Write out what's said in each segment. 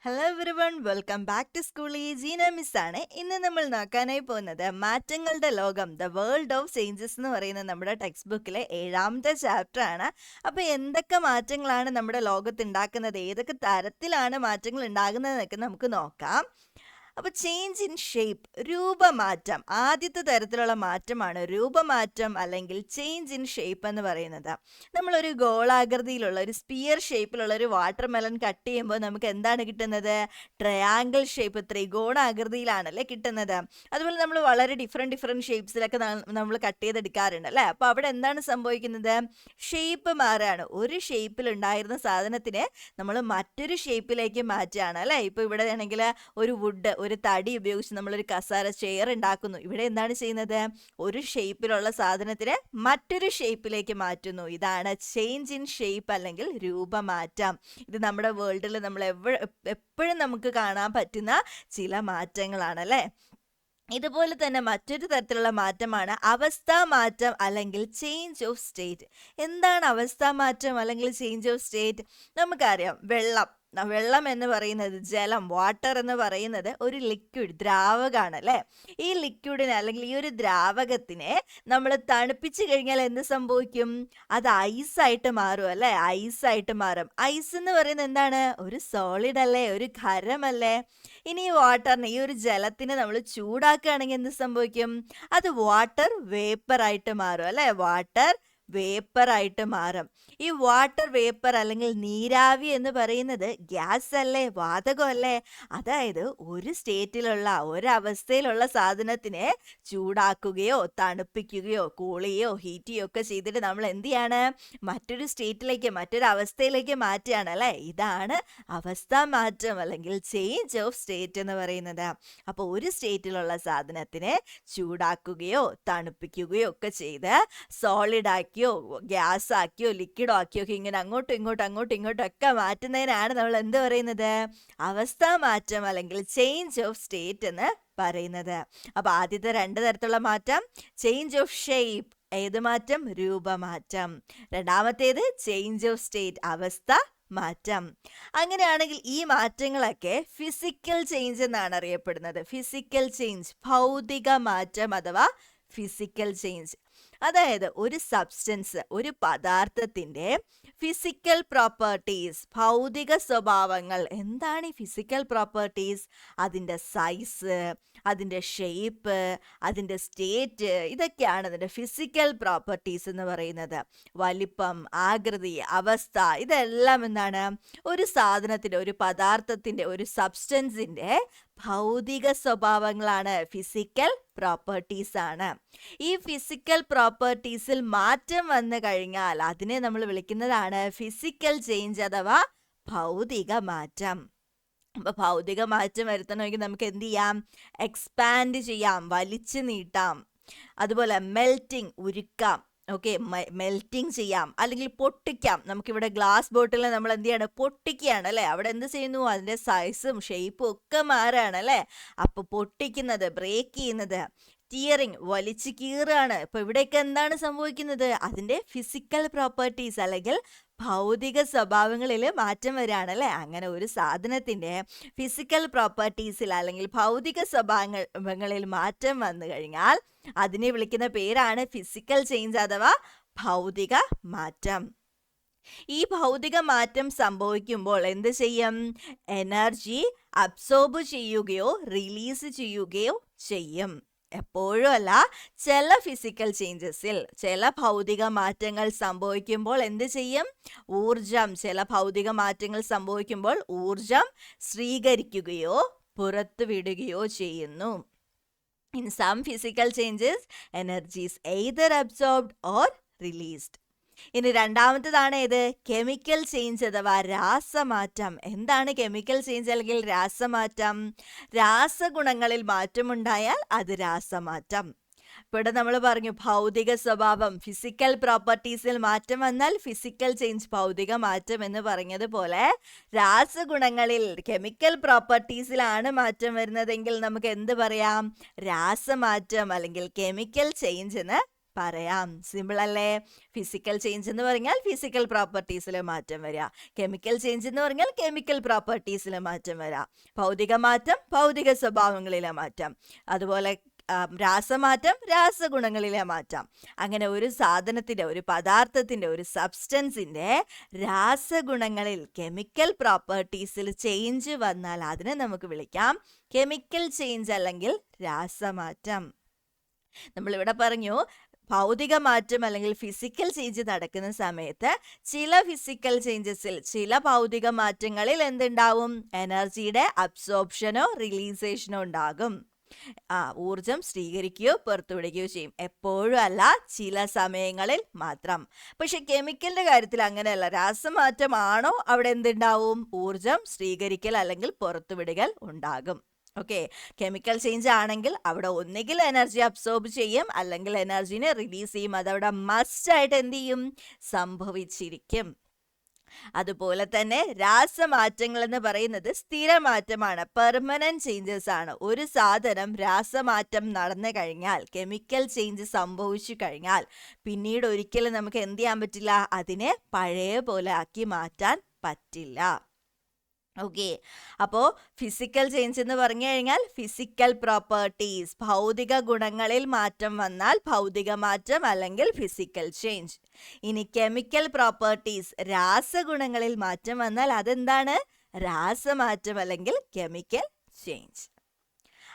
Hello everyone, welcome back to school. Jeena മിസ്സാണ്. ഇന്ന് നമ്മൾ നോക്കാനായി പോകുന്നത് മാറ്റങ്ങളുടെ ലോകം, ദ വേൾഡ് ഓഫ് ചേഞ്ചസ് എന്ന് പറയുന്ന നമ്മുടെ ടെക്സ്റ്റ് ബുക്കിലെ 7ാമത്തെ ചാപ്റ്റർ ആണ്. അപ്പോൾ എന്തൊക്കെ മാറ്റങ്ങളാണ് നമ്മുടെ ലോകത്ത് ഉണ്ടാക്കുന്നത്, ഏതൊക്കെ തരത്തിലാണ് മാറ്റങ്ങൾ ഉണ്ടാകുന്നതെന്നൊക്കെ നമുക്ക് നോക്കാം. അപ്പോൾ ചേഞ്ച് ഇൻ ഷേപ്പ്, രൂപമാറ്റം. ആദ്യത്തെ തരത്തിലുള്ള മാറ്റമാണ് രൂപമാറ്റം അല്ലെങ്കിൽ ചേഞ്ച് ഇൻ ഷേപ്പ് എന്ന് പറയുന്നത്. നമ്മളൊരു ഗോളാകൃതിയിലുള്ള ഒരു സ്പിയർ ഷേപ്പിലുള്ള ഒരു വാട്ടർ മെലൺ കട്ട് ചെയ്യുമ്പോൾ നമുക്ക് എന്താണ് കിട്ടുന്നത്? ട്രയാങ്കിൾ ഷേപ്പ്, ത്രികോണാകൃതിയിലാണല്ലേ കിട്ടുന്നത്. അതുപോലെ നമ്മൾ വളരെ ഡിഫറെൻറ്റ് ഷേപ്സിലൊക്കെ നമ്മൾ കട്ട് ചെയ്തെടുക്കാറുണ്ട് അല്ലേ. അപ്പോൾ അവിടെ എന്താണ് സംഭവിക്കുന്നത്? ഷേപ്പ് മാറുകയാണ്. ഒരു ഷേപ്പിൽ ഉണ്ടായിരുന്ന സാധനത്തിനെ നമ്മൾ മറ്റൊരു ഷേപ്പിലേക്ക് മാറ്റുകയാണ് അല്ലേ. ഇപ്പോൾ ഇവിടെ ആണെങ്കിൽ ഒരു വുഡ്, ഒരു തടി ഉപയോഗിച്ച് നമ്മളൊരു കസാര ചെയർ ഉണ്ടാക്കുന്നു. ഇവിടെ എന്താണ് ചെയ്യുന്നത്? ഒരു ഷേപ്പിലുള്ള സാധനത്തിനെ മറ്റൊരു ഷേപ്പിലേക്ക് മാറ്റുന്നു. ഇതാണ് ചേഞ്ച് ഇൻ ഷേപ്പ് അല്ലെങ്കിൽ രൂപമാറ്റം. ഇത് നമ്മുടെ വേൾഡിൽ നമ്മൾ എപ്പോഴും നമുക്ക് കാണാൻ പറ്റുന്ന ചില മാറ്റങ്ങളാണ് അല്ലേ. ഇതുപോലെ തന്നെ മറ്റൊരു തരത്തിലുള്ള മാറ്റമാണ് അവസ്ഥാ മാറ്റം അല്ലെങ്കിൽ ചേഞ്ച് ഓഫ് സ്റ്റേറ്റ്. എന്താണ് അവസ്ഥാ മാറ്റം അല്ലെങ്കിൽ ചേഞ്ച് ഓഫ് സ്റ്റേറ്റ്? നമുക്കറിയാം, വെള്ളം എന്ന് പറയുന്നത്, ജലം, വാട്ടർ എന്ന് പറയുന്നത് ഒരു ലിക്വിഡ്, ദ്രാവകമാണ് അല്ലേ. ഈ ലിക്വിഡിനെ അല്ലെങ്കിൽ ഈ ഒരു ദ്രാവകത്തിനെ നമ്മൾ തണുപ്പിച്ച് കഴിഞ്ഞാൽ എന്ത് സംഭവിക്കും? അത് ഐസായിട്ട് മാറും അല്ലേ. ഐസായിട്ട് മാറും. ഐസ് എന്ന് പറയുന്നത് എന്താണ്? ഒരു സോളിഡ് അല്ലേ, ഒരു ഖരമല്ലേ. ഇനി ഈ വാട്ടറിനെ, ഈ ഒരു ജലത്തിനെ നമ്മൾ ചൂടാക്കുകയാണെങ്കിൽ എന്ത് സംഭവിക്കും? അത് വാട്ടർ വേപ്പർ ആയിട്ട് മാറും അല്ലേ. വാട്ടർ വേപ്പർ ആയിട്ട് മാറും. ഈ വാട്ടർ വേപ്പർ അല്ലെങ്കിൽ നീരാവി എന്ന് പറയുന്നത് ഗ്യാസ് അല്ലേ, വാതകമല്ലേ. അതായത് ഒരു സ്റ്റേറ്റിലുള്ള, ഒരവസ്ഥയിലുള്ള സാധനത്തിനെ ചൂടാക്കുകയോ തണുപ്പിക്കുകയോ കൂൾ ചെയ്യുകയോ ഹീറ്റ് ചെയ്യുകയോ ഒക്കെ ചെയ്തിട്ട് നമ്മൾ എന്ത് ചെയ്യാണ്? മറ്റൊരു സ്റ്റേറ്റിലേക്ക്, മറ്റൊരു അവസ്ഥയിലേക്ക് മാറ്റുകയാണ് അല്ലേ. ഇതാണ് അവസ്ഥാ മാറ്റം അല്ലെങ്കിൽ ചേഞ്ച് ഓഫ് സ്റ്റേറ്റ് എന്ന് പറയുന്നത്. അപ്പോൾ ഒരു സ്റ്റേറ്റിലുള്ള സാധനത്തിനെ ചൂടാക്കുകയോ തണുപ്പിക്കുകയോ ഒക്കെ ചെയ്ത് സോളിഡ് ആക്കിയോ ഗ്യാസ് ആക്കിയോ ലിക്വിഡ് ആക്കിയോ ഒക്കെ ഇങ്ങനെ അങ്ങോട്ടും ഇങ്ങോട്ടും ഒക്കെ മാറ്റുന്നതിനാണ് നമ്മൾ എന്ത് പറയുന്നത്? അവസ്ഥാ മാറ്റം അല്ലെങ്കിൽ ചേഞ്ച് ഓഫ് സ്റ്റേറ്റ് എന്ന് പറയുന്നത്. അപ്പൊ ആദ്യത്തെ 2 തരത്തിലുള്ള മാറ്റം ചേഞ്ച് ഓഫ് ഷേപ്പ്, ഏത് മാറ്റം? രൂപമാറ്റം. രണ്ടാമത്തേത് ചേഞ്ച് ഓഫ് സ്റ്റേറ്റ്, അവസ്ഥ മാറ്റം. അങ്ങനെയാണെങ്കിൽ ഈ മാറ്റങ്ങളൊക്കെ ഫിസിക്കൽ ചേഞ്ച് എന്നാണ് അറിയപ്പെടുന്നത്. ഫിസിക്കൽ ചേഞ്ച്, ഭൗതിക മാറ്റം അഥവാ ഫിസിക്കൽ ചേഞ്ച്. അതായത് ഒരു സബ്സ്റ്റൻസ്, ഒരു പദാർത്ഥത്തിൻ്റെ ഫിസിക്കൽ പ്രോപ്പർട്ടീസ്, ഭൗതിക സ്വഭാവങ്ങൾ. എന്താണ് ഈ ഫിസിക്കൽ പ്രോപ്പർട്ടീസ്? അതിൻ്റെ സൈസ്, അതിൻ്റെ ഷേപ്പ്, അതിൻ്റെ സ്റ്റേറ്റ്, ഇതൊക്കെയാണ് അതിൻ്റെ ഫിസിക്കൽ പ്രോപ്പർട്ടീസ് എന്ന് പറയുന്നത്. വലിപ്പം, ആകൃതി, അവസ്ഥ, ഇതെല്ലാം എന്താണ്? ഒരു സാധനത്തിൻ്റെ, ഒരു പദാർത്ഥത്തിൻ്റെ, ഒരു സബ്സ്റ്റൻസിൻ്റെ ഭൗതിക സ്വഭാവങ്ങളാണ്, ഫിസിക്കൽ പ്രോപ്പർട്ടീസ് ആണ്. ഈ ഫിസിക്കൽ പ്രോപ്പർട്ടീസിൽ മാറ്റം വന്നു കഴിഞ്ഞാൽ അതിനെ നമ്മൾ വിളിക്കുന്നതാണ് ഫിസിക്കൽ ചേഞ്ച് അഥവാ ഭൗതിക മാറ്റം. അപ്പോൾ ഭൗതിക മാറ്റം വരുത്തണമെങ്കിൽ നമുക്ക് എന്ത് ചെയ്യാം? എക്സ്പാൻഡ് ചെയ്യാം, വലിച്ചു നീട്ടാം. അതുപോലെ മെൽറ്റിംഗ്, ഉരുക്കാം. ഓക്കെ, മെൽറ്റിംഗ് ചെയ്യാം, അല്ലെങ്കിൽ പൊട്ടിക്കാം. നമുക്കിവിടെ ഗ്ലാസ് ബോട്ടിൽ നമ്മൾ എന്ത് ചെയ്യാണ്? പൊട്ടിക്കുകയാണ് അല്ലേ. അവിടെ എന്ത് ചെയ്യുന്നു? അതിൻ്റെ സൈസും ഷേപ്പും ഒക്കെ മാറുകയാണ് അല്ലേ. അപ്പോൾ പൊട്ടിക്കുന്നത്, ബ്രേക്ക് ചെയ്യുന്നത്. ടിയറിങ്, വലിച്ചു കീറുകയാണ്. ഇപ്പോൾ ഇവിടെയൊക്കെ എന്താണ് സംഭവിക്കുന്നത്? അതിൻ്റെ ഫിസിക്കൽ പ്രോപ്പർട്ടീസ് അല്ലെങ്കിൽ ഭൗതിക സ്വഭാവങ്ങളിൽ മാറ്റം വരികയാണ് അല്ലേ. അങ്ങനെ ഒരു സാധനത്തിൻ്റെ ഫിസിക്കൽ പ്രോപ്പർട്ടീസിൽ അല്ലെങ്കിൽ ഭൗതിക സ്വഭാവങ്ങളിൽ മാറ്റം വന്നു കഴിഞ്ഞാൽ അതിനെ വിളിക്കുന്ന പേരാണ് ഫിസിക്കൽ ചേഞ്ച് അഥവാ ഭൗതിക മാറ്റം. ഈ ഭൗതിക മാറ്റം സംഭവിക്കുമ്പോൾ എന്ത് ചെയ്യും? എനർജി അബ്സോർബ് ചെയ്യുകയോ റിലീസ് ചെയ്യുകയോ ചെയ്യും. എപ്പോഴും അല്ല, ചില ഫിസിക്കൽ ചേഞ്ചസിൽ, ചില ഭൗതിക മാറ്റങ്ങൾ സംഭവിക്കുമ്പോൾ എന്ത് ചെയ്യും? ഊർജം, ചില ഭൗതിക മാറ്റങ്ങൾ സംഭവിക്കുമ്പോൾ ഊർജം സ്വീകരിക്കുകയോ പുറത്തുവിടുകയോ ചെയ്യുന്നു. In some physical changes, energy is either absorbed or released. ഇനി രണ്ടാമത്തേതാണ് ഏത്? കെമിക്കൽ ചേഞ്ച് അഥവാ രാസമാറ്റം. എന്താണ് കെമിക്കൽ ചേഞ്ച് അല്ലെങ്കിൽ രാസമാറ്റം? രാസഗുണങ്ങളിൽ മാറ്റമുണ്ടായാൽ അത് രാസമാറ്റം. ഇവിടെ നമ്മൾ പറഞ്ഞു ഭൗതിക സ്വഭാവം, ഫിസിക്കൽ പ്രോപ്പർട്ടീസിൽ മാറ്റം വന്നാൽ ഫിസിക്കൽ ചേഞ്ച്, ഭൗതിക മാറ്റം എന്ന് പറഞ്ഞതുപോലെ രാസഗുണങ്ങളിൽ, കെമിക്കൽ പ്രോപ്പർട്ടീസിലാണ് മാറ്റം വരുന്നതെങ്കിൽ നമുക്ക് എന്ത് പറയാം? രാസമാറ്റം അല്ലെങ്കിൽ കെമിക്കൽ ചേഞ്ച് എന്ന് പറയാം. സിമ്പിൾ അല്ലേ? ഫിസിക്കൽ ചേഞ്ച് എന്ന് പറഞ്ഞാൽ ഫിസിക്കൽ പ്രോപ്പർട്ടീസിൽ മാറ്റം വരിക, കെമിക്കൽ ചേഞ്ച് എന്ന് പറഞ്ഞാൽ കെമിക്കൽ പ്രോപ്പർട്ടീസിൽ മാറ്റം വരിക, ഭൗതിക മാറ്റം ഭൗതിക സ്വഭാവങ്ങളിലെ മാറ്റം, അതുപോലെ രാസമാറ്റം രാസഗുണങ്ങളിലെ മാറ്റം. അങ്ങനെ ഒരു സാധനത്തിൻ്റെ, ഒരു പദാർത്ഥത്തിൻ്റെ, ഒരു സബ്സ്റ്റൻസിൻ്റെ രാസഗുണങ്ങളിൽ കെമിക്കൽ പ്രോപ്പർട്ടീസിൽ ചേഞ്ച് വന്നാൽ അതിനെ നമുക്ക് വിളിക്കാം കെമിക്കൽ ചേഞ്ച് അല്ലെങ്കിൽ രാസമാറ്റം. നമ്മളിവിടെ പറഞ്ഞു ഭൗതിക മാറ്റം അല്ലെങ്കിൽ ഫിസിക്കൽ ചേഞ്ച് നടക്കുന്ന സമയത്ത് ചില ഫിസിക്കൽ ചേഞ്ചസിൽ, ചില ഭൗതിക മാറ്റങ്ങളിൽ എന്തുണ്ടാവും? എനർജിയുടെ അബ്സോർപ്ഷനോ റിലീസേഷനോ ഉണ്ടാകും. ഊർജം സ്വീകരിക്കുകയോ പുറത്തുവിടുകയോ ചെയ്യും. എപ്പോഴും അല്ല, ചില സമയങ്ങളിൽ മാത്രം. പക്ഷെ കെമിക്കലിന്റെ കാര്യത്തിൽ അങ്ങനെയല്ല. രാസമാറ്റമാണോ അവിടെ എന്തുണ്ടാവും? ഊർജം സ്വീകരിക്കൽ അല്ലെങ്കിൽ പുറത്തുവിടുകൽ ഉണ്ടാകും. ഓക്കെ, കെമിക്കൽ ചേഞ്ച് ആണെങ്കിൽ അവിടെ ഒന്നുകിൽ എനർജി അബ്സോർബ് ചെയ്യും അല്ലെങ്കിൽ എനർജിനെ റിലീസ് ചെയ്യും. അതവിടെ മസ്റ്റ് ആയിട്ട് എന്ത് ചെയ്യും? സംഭവിച്ചിരിക്കും. അതുപോലെ തന്നെ രാസമാറ്റങ്ങൾ എന്ന് പറയുന്നത് സ്ഥിരമാറ്റമാണ്, പെർമനന്റ് ചേഞ്ചസ് ആണ്. ഒരു സാധനം രാസമാറ്റം നടന്നു കഴിഞ്ഞാൽ, കെമിക്കൽ ചേഞ്ച് സംഭവിച്ചു കഴിഞ്ഞാൽ പിന്നീട് ഒരിക്കലും നമുക്ക് എന്ത് ചെയ്യാൻ പറ്റില്ല? അതിനെ പഴയ പോലെ ആക്കി മാറ്റാൻ പറ്റില്ല. ഓക്കെ, അപ്പോൾ ഫിസിക്കൽ ചേഞ്ച് എന്ന് പറഞ്ഞു കഴിഞ്ഞാൽ ഫിസിക്കൽ പ്രോപ്പർട്ടീസ്, ഭൗതിക ഗുണങ്ങളിൽ മാറ്റം വന്നാൽ ഭൗതിക മാറ്റം അല്ലെങ്കിൽ ഫിസിക്കൽ ചേഞ്ച്. ഇനി കെമിക്കൽ പ്രോപ്പർട്ടീസ്, രാസഗുണങ്ങളിൽ മാറ്റം വന്നാൽ അതെന്താണ്? രാസമാറ്റം അല്ലെങ്കിൽ കെമിക്കൽ ചേഞ്ച്.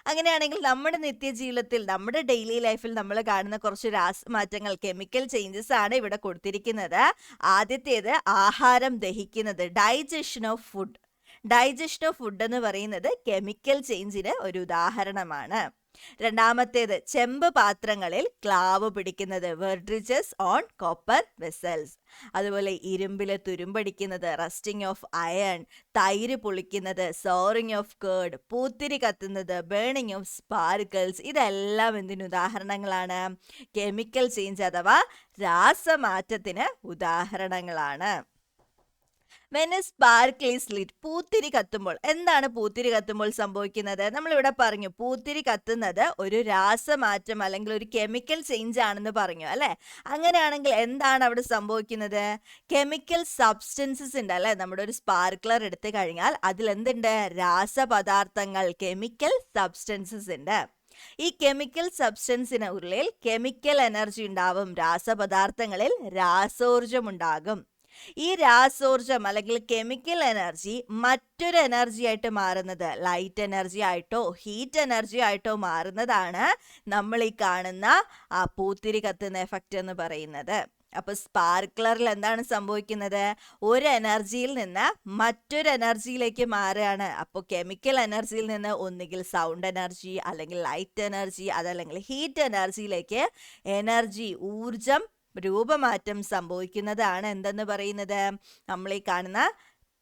അങ്ങനെയാണെങ്കിൽ നമ്മുടെ നിത്യജീവിതത്തിൽ, നമ്മുടെ ഡെയിലി ലൈഫിൽ നമ്മൾ കാണുന്ന കുറച്ച് രാസമാറ്റങ്ങൾ, കെമിക്കൽ ചേഞ്ചസ് ആണ് ഇവിടെ കൊടുത്തിരിക്കുന്നത്. ആദ്യത്തേത് ആഹാരം ദഹിക്കുന്നത്, digestion of food. Digestion of food എന്ന് പറയുന്നത് കെമിക്കൽ ചേഞ്ചിന് ഒരു ഉദാഹരണമാണ്. രണ്ടാമത്തേത് ചെമ്പ് പാത്രങ്ങളിൽ ക്ലാവ് പിടിക്കുന്നത്, വെർട്രിജസ് ഓൺ കോപ്പർ വെസൽസ്. അതുപോലെ ഇരുമ്പില് തുരുമ്പടിക്കുന്നത്, റസ്റ്റിംഗ് ഓഫ് അയൺ. തൈര് പൊളിക്കുന്നത്, സോറിംഗ് ഓഫ് കേർഡ്. പൂത്തിരി കത്തുന്നത്, ബേണിംഗ് ഓഫ് സ്പാർക്കിൾസ്. ഇതെല്ലാം എന്തിന് ഉദാഹരണങ്ങളാണ്? കെമിക്കൽ ചേഞ്ച് അഥവാ രാസമാറ്റത്തിന് ഉദാഹരണങ്ങളാണ്. When a spark is lit, പൂത്തിരി കത്തുമ്പോൾ. എന്താണ് പൂത്തിരി കത്തുമ്പോൾ സംഭവിക്കുന്നത്? നമ്മളിവിടെ പറഞ്ഞു പൂത്തിരി കത്തുന്നത് ഒരു രാസമാറ്റം അല്ലെങ്കിൽ ഒരു കെമിക്കൽ ചേഞ്ച് ആണെന്ന് പറഞ്ഞു അല്ലെ. അങ്ങനെയാണെങ്കിൽ എന്താണ് അവിടെ സംഭവിക്കുന്നത്? കെമിക്കൽ സബ്സ്റ്റൻസസ് ഉണ്ട് അല്ലെ. നമ്മുടെ ഒരു സ്പാർക്ലർ എടുത്തു കഴിഞ്ഞാൽ അതിൽ എന്തുണ്ട്? രാസപദാർത്ഥങ്ങൾ, കെമിക്കൽ സബ്സ്റ്റൻസസ് ഉണ്ട്. ഈ കെമിക്കൽ സബ്സ്റ്റൻസിന് ഉള്ളിൽ കെമിക്കൽ എനർജി ഉണ്ടാവും. രാസപദാർത്ഥങ്ങളിൽ രാസോർജം ഉണ്ടാകും. ഈ രാസോർജം അല്ലെങ്കിൽ കെമിക്കൽ എനർജി മറ്റൊരു എനർജി ആയിട്ട് മാറുന്നത്, ലൈറ്റ് എനർജി ആയിട്ടോ ഹീറ്റ് എനർജി ആയിട്ടോ മാറുന്നതാണ് നമ്മൾ ഈ കാണുന്ന പൂത്തിരി കത്തുന്ന എഫക്റ്റ് എന്ന് പറയുന്നത്. അപ്പൊ സ്പാർക്ലറിൽ എന്താണ് സംഭവിക്കുന്നത്? ഒരു എനർജിയിൽ നിന്ന് മറ്റൊരു എനർജിയിലേക്ക് മാറുകയാണ്. അപ്പോൾ കെമിക്കൽ എനർജിയിൽ നിന്ന് ഒന്നുകിൽ സൗണ്ട് എനർജി അല്ലെങ്കിൽ ലൈറ്റ് എനർജി അതല്ലെങ്കിൽ ഹീറ്റ് എനർജിയിലേക്ക് എനർജി, ഊർജം രൂപമാറ്റം സംഭവിക്കുന്നതാണ് എന്തെന്ന് പറയുന്നത്? നമ്മൾ ഈ കാണുന്ന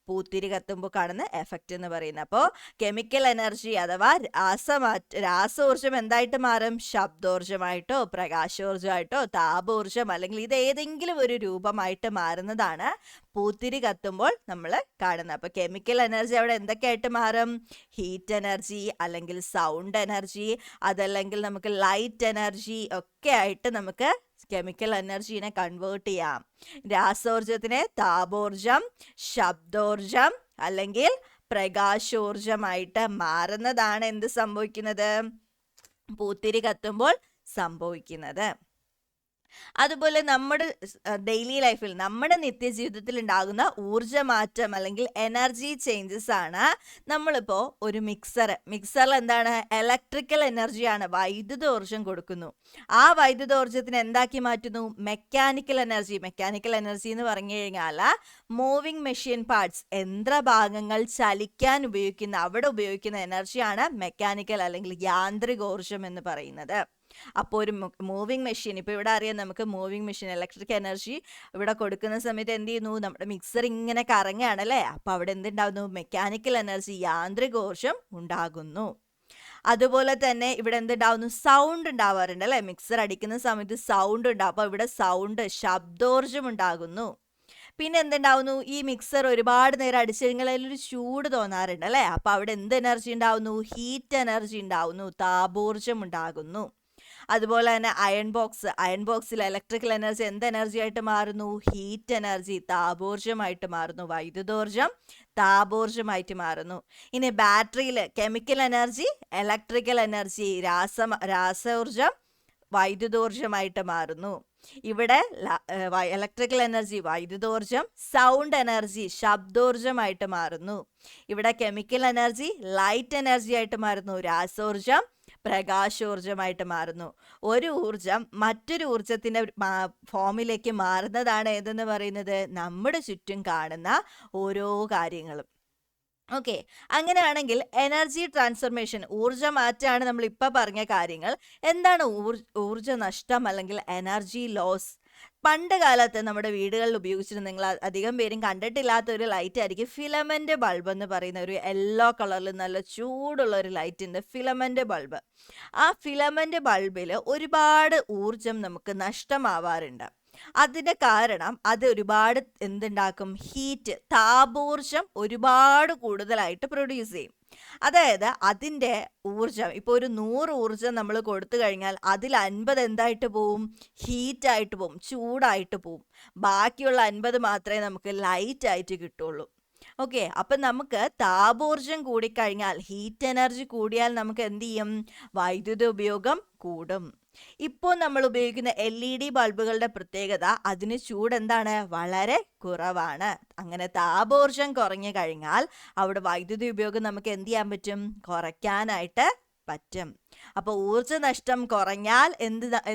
പൂത്തിരി കത്തുമ്പോൾ കാണുന്ന എഫക്റ്റ് എന്ന് പറയുന്നത്. അപ്പോൾ കെമിക്കൽ എനർജി അഥവാ രാസോർജം എന്തായിട്ട് മാറും? ശബ്ദോർജമായിട്ടോ പ്രകാശോർജമായിട്ടോ താപോർജം അല്ലെങ്കിൽ ഇത് ഏതെങ്കിലും ഒരു രൂപമായിട്ട് മാറുന്നതാണ് പൂത്തിരി കത്തുമ്പോൾ നമ്മൾ കാണുന്നത്. അപ്പോൾ കെമിക്കൽ എനർജി അവിടെ എന്തൊക്കെയായിട്ട് മാറും? ഹീറ്റ് എനർജി അല്ലെങ്കിൽ സൗണ്ട് എനർജി അതല്ലെങ്കിൽ നമുക്ക് ലൈറ്റ് എനർജി ഒക്കെ ആയിട്ട് നമുക്ക് കെമിക്കൽ എനർജീനെ കൺവേർട്ട് ചെയ്യാം. രാസോർജത്തിനെ താപോർജം, ശബ്ദോർജം അല്ലെങ്കിൽ പ്രകാശോർജമായിട്ട് മാറുന്നതാണ് എന്ത് സംഭവിക്കുന്നത്? പൂത്തിരി കത്തുമ്പോൾ സംഭവിക്കുന്നത്. അതുപോലെ നമ്മുടെ ഡെയിലി ലൈഫിൽ, നമ്മുടെ നിത്യജീവിതത്തിൽ ഉണ്ടാകുന്ന ഊർജ്ജമാറ്റം അല്ലെങ്കിൽ എനർജി ചേഞ്ചസ് ആണ്. നമ്മളിപ്പോൾ ഒരു മിക്സറിൽ എന്താണ്? ഇലക്ട്രിക്കൽ എനർജിയാണ്, വൈദ്യുതോർജ്ജം കൊടുക്കുന്നു. ആ വൈദ്യുതോർജ്ജത്തിന് എന്താക്കി മാറ്റുന്നു? Mechanical energy. മെക്കാനിക്കൽ എനർജി എന്ന് പറഞ്ഞു കഴിഞ്ഞാൽ മൂവിങ് മെഷീൻ പാർട്സ്, യന്ത്രഭാഗങ്ങൾ ചലിക്കാൻ അവിടെ ഉപയോഗിക്കുന്ന എനർജിയാണ് മെക്കാനിക്കൽ അല്ലെങ്കിൽ യാന്ത്രികോർജ്ജം എന്ന് പറയുന്നത്. അപ്പോൾ ഒരു മൂവിങ് മെഷീൻ, ഇപ്പോൾ ഇവിടെ അറിയാം നമുക്ക് മൂവിങ് മെഷീൻ ഇലക്ട്രിക് എനർജി ഇവിടെ കൊടുക്കുന്ന സമയത്ത് എന്ത് ചെയ്യുന്നു? നമ്മുടെ മിക്സർ ഇങ്ങനെ കറങ്ങുകയാണല്ലേ. അപ്പോൾ അവിടെ എന്തുണ്ടാകുന്നു? മെക്കാനിക്കൽ എനർജി, യാന്ത്രികോർജ്ജം ഉണ്ടാകുന്നു. അതുപോലെ തന്നെ ഇവിടെ എന്തുണ്ടാവുന്നു? സൗണ്ട് ഉണ്ടാവാറുണ്ട് അല്ലേ. മിക്സർ അടിക്കുന്ന സമയത്ത് സൗണ്ട് ഉണ്ടാവും. അപ്പോൾ ഇവിടെ സൗണ്ട്, ശബ്ദോർജ്ജം ഉണ്ടാകുന്നു. പിന്നെ എന്തുണ്ടാവുന്നു? ഈ മിക്സർ ഒരുപാട് നേരം അടിച്ചു കഴിഞ്ഞാൽ അതിലൊരു ചൂട് തോന്നാറുണ്ട് അല്ലേ. അപ്പോൾ അവിടെ എന്ത് എനർജി ഉണ്ടാവുന്നു? ഹീറ്റ് എനർജി ഉണ്ടാവുന്നു, താപോർജ്ജം ഉണ്ടാകുന്നു. അതുപോലെ തന്നെ അയൺ ബോക്സിൽ ഇലക്ട്രിക്കൽ എനർജി എന്ത് എനർജി ആയിട്ട് മാറുന്നു? ഹീറ്റ് എനർജി, താപോർജ്ജമായിട്ട് മാറുന്നു. വൈദ്യുതോർജ്ജം താപോർജ്ജമായിട്ട് മാറുന്നു. ഇനി ബാറ്ററിയിൽ കെമിക്കൽ എനർജി, ഇലക്ട്രിക്കൽ എനർജി, രാസോർജം വൈദ്യുതോർജ്ജമായിട്ട് മാറുന്നു. ഇവിടെ ഇലക്ട്രിക്കൽ എനർജി വൈദ്യുതോർജ്ജം, സൗണ്ട് എനർജി ശബ്ദോർജ്ജമായിട്ട് മാറുന്നു. ഇവിടെ കെമിക്കൽ എനർജി ലൈറ്റ് എനർജി ആയിട്ട് മാറുന്നു. രാസോർജം പ്രകാശോർജമായിട്ട് മാറുന്നു. ഒരു ഊർജം മറ്റൊരു ഊർജത്തിന്റെ ഫോമിലേക്ക് മാറുന്നതാണ് ഏതെന്ന് പറയുന്നത്? നമ്മുടെ ചുറ്റും കാണുന്ന ഓരോ കാര്യങ്ങളും. ഓക്കെ, അങ്ങനെയാണെങ്കിൽ എനർജി ട്രാൻസ്ഫർമേഷൻ, ഊർജ മാറ്റാണ് നമ്മൾ ഇപ്പൊ പറഞ്ഞ കാര്യങ്ങൾ. എന്താണ് ഊർജ നഷ്ടം അല്ലെങ്കിൽ എനർജി ലോസ്? പണ്ട് കാലത്ത് നമ്മുടെ വീടുകളിൽ ഉപയോഗിച്ചിരുന്ന, നിങ്ങൾ അധികം പേരും കണ്ടിട്ടില്ലാത്ത ഒരു ലൈറ്റ് ആയിരിക്കും ഫിലമെന്റ് ബൾബ് എന്ന് പറയുന്ന ഒരു യെല്ലോ കളറിൽ നല്ല ചൂടുള്ള ഒരു ലൈറ്റ് ഉണ്ട്, ഫിലമെന്റ് ബൾബ്. ആ ഫിലമെന്റ് ബൾബിൽ ഒരുപാട് ഊർജം നമുക്ക് നഷ്ടമാവാറുണ്ട്. അതിന് കാരണം അത് ഒരുപാട് എന്തുണ്ടാക്കും? ഹീറ്റ്, താപോർജം ഒരുപാട് കൂടുതലായിട്ട് പ്രൊഡ്യൂസ് ചെയ്യും. അതായത് അതിൻ്റെ ഊർജം, ഇപ്പോൾ ഒരു 100 ഊർജം നമ്മൾ കൊടുത്തു കഴിഞ്ഞാൽ അതിൽ 50 എന്തായിട്ട് പോവും? ഹീറ്റായിട്ട് പോവും, ചൂടായിട്ട് പോവും. ബാക്കിയുള്ള 50 മാത്രമേ നമുക്ക് ലൈറ്റ് ആയിട്ട് കിട്ടുള്ളൂ. ഓക്കെ, അപ്പം നമുക്ക് താപോർജം കൂടിക്കഴിഞ്ഞാൽ, ഹീറ്റ് എനർജി കൂടിയാൽ നമുക്ക് എന്ത് ചെയ്യും? വൈദ്യുത ഉപയോഗം കൂടും. ഇപ്പോൾ നമ്മൾ ഉപയോഗിക്കുന്ന LED ബൾബുകളുടെ പ്രത്യേകത, അതിന് ചൂട് എന്താണ്? വളരെ കുറവാണ്. അങ്ങനെ താപോർജം കുറഞ്ഞു കഴിഞ്ഞാൽ അവിടെ വൈദ്യുതി ഉപയോഗം നമുക്ക് എന്ത് ചെയ്യാൻ പറ്റും? കുറയ്ക്കാനായിട്ട് പറ്റും. അപ്പോൾ ഊർജ നഷ്ടം കുറഞ്ഞാൽ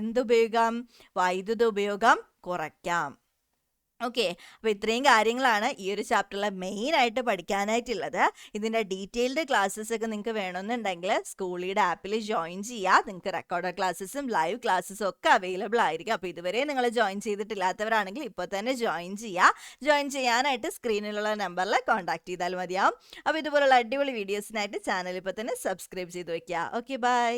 എന്തുപയോഗിക്കാം? വൈദ്യുത ഉപയോഗം കുറയ്ക്കാം. ഓക്കെ, അപ്പോൾ ഇത്രയും കാര്യങ്ങളാണ് ഈ ഒരു ചാപ്റ്ററിൽ മെയിൻ ആയിട്ട് പഠിക്കാനായിട്ടുള്ളത്. ഇതിൻ്റെ ഡീറ്റെയിൽഡ് ക്ലാസ്സസ് ഒക്കെ നിങ്ങൾക്ക് വേണമെന്നുണ്ടെങ്കിൽ സ്കൂളിയുടെ ആപ്പിൽ ജോയിൻ ചെയ്യുക. നിങ്ങൾക്ക് റെക്കോർഡഡ് ക്ലാസ്സസും ലൈവ് ക്ലാസ്സസും ഒക്കെ അവൈലബിൾ ആയിരിക്കും. അപ്പോൾ ഇതുവരെ നിങ്ങൾ ജോയിൻ ചെയ്തിട്ടില്ലാത്തവരാണെങ്കിൽ ഇപ്പോൾ തന്നെ ജോയിൻ ചെയ്യുക. ജോയിൻ ചെയ്യാനായിട്ട് സ്ക്രീനിലുള്ള നമ്പറിൽ കോൺടാക്ട് ചെയ്താൽ മതിയാവും. അപ്പോൾ ഇതുപോലുള്ള അടിപൊളി വീഡിയോസിനായിട്ട് ചാനൽ ഇപ്പോൾ തന്നെ സബ്സ്ക്രൈബ് ചെയ്ത് വയ്ക്കുക. Okay, by.